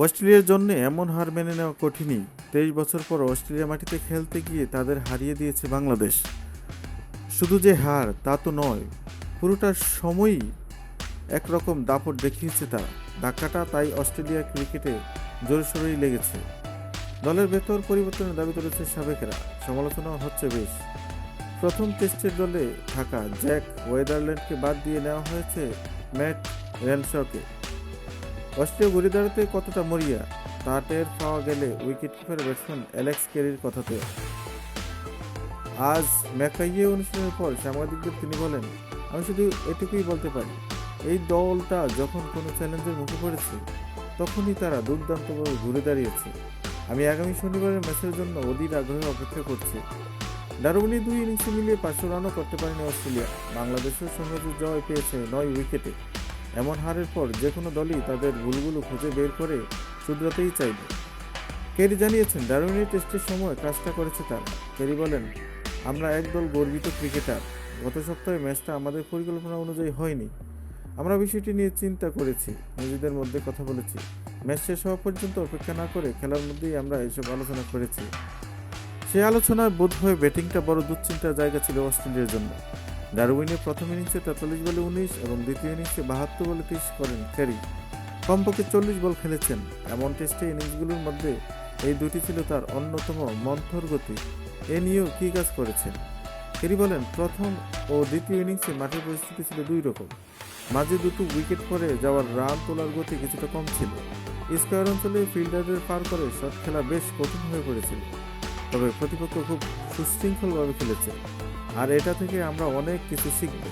অস্ট্রেলিয়ার জন্য এমন হার মেনে নেওয়া কঠিনই। 23 বছর পর অস্ট্রেলিয়া মাটিতে খেলতে গিয়ে তাদের হারিয়ে দিয়েছে বাংলাদেশ। শুধু যে হার তা তো নয়, পুরোটা সময়ই একরকম দাপট দেখিয়েছে তারা। ধাক্কাটা তাই অস্ট্রেলিয়া ক্রিকেটে জোরসোরেই লেগেছে। দলের ভেতর পরিবর্তনের দাবি তুলেছে সাবেকেরা, সমালোচনা হচ্ছে বেশ। প্রথম টেস্টের দলে থাকা জ্যাক ওয়েদারল্যান্ডকে বাদ দিয়ে নেওয়া হয়েছে ম্যাট রেনশকে। অস্ট্রেলিয়া ঘুরে দাঁড়াতে কতটা মরিয়া তা টের পাওয়া গেলে উইকেটকিপার ব্যাটসম্যান অ্যালেক্স ক্যারির কথাতে। আজ ম্যাকাইয়ে অনুষ্ঠানের পর সাংবাদিকদের তিনি বলেন, আমি শুধু এটুকুই বলতে পারি, এই দলটা যখন কোনো চ্যালেঞ্জের মুখে পড়েছে তখনই তারা দুর্দান্তভাবে ঘুরে দাঁড়িয়েছে। আমি আগামী শনিবারের ম্যাচের জন্য অধীর আগ্রহে অপেক্ষা করছি। ডারউইনে 2 ইনিংসে মিলিয়ে 500 রানও করতে পারেনি অস্ট্রেলিয়া। বাংলাদেশের সঙ্গে জয় পেয়েছে 9 উইকেটে। এমন হারের পর যে কোনো দলই তাদের ভুলগুলো খুঁজে বের করে শুধরাতেই চাইবে। ক্যারি জানিয়েছেন, ডারউইনে টেস্টের সময় কাজটা করেছে তারা। ক্যারি বলেন, আমরা একদল গর্বিত ক্রিকেটার। গত সপ্তাহে ম্যাচটা আমাদের পরিকল্পনা অনুযায়ী হয়নি। আমরা বিষয়টি নিয়ে চিন্তা করেছি, নিজেদের মধ্যে কথা বলেছি। ম্যাচ শেষ হওয়া পর্যন্ত অপেক্ষা না করে খেলার মধ্যেই আমরা এসব আলোচনা করেছি। সেই আলোচনায় বোধহয় ব্যাটিংটা বড় দুশ্চিন্তার জায়গা ছিল অস্ট্রেলিয়ার জন্য। ডারউইনে প্রথম ইনিংসে 43 বলে 19 এবং দ্বিতীয় ইনিংসে 72 বলে 30 করেন ক্যারি। কমপক্ষে 40 বল খেলেছেন। এমন টেস্টে ইনিংসগুলোর মধ্যে এই দুটি ছিল তার অন্যতম মন্থর গতি। এ নিয়েও কী কাজ করেছেন ক্যারি বলেন, প্রথম ও দ্বিতীয় ইনিংসে মাঠের পরিস্থিতি ছিল দুই রকম। মাঝে দুটো উইকেট পরে যাওয়ার রান তোলার গতি কিছুটা কম ছিল। স্কোয়ার অঞ্চলে ফিল্ডারদের পার করে শট খেলা বেশ কঠিন হয়ে পড়েছিল। তবে প্রতিপক্ষ খুব সুশৃঙ্খলভাবে খেলেছে, আর এটা থেকে আমরা অনেক কিছু শিখব।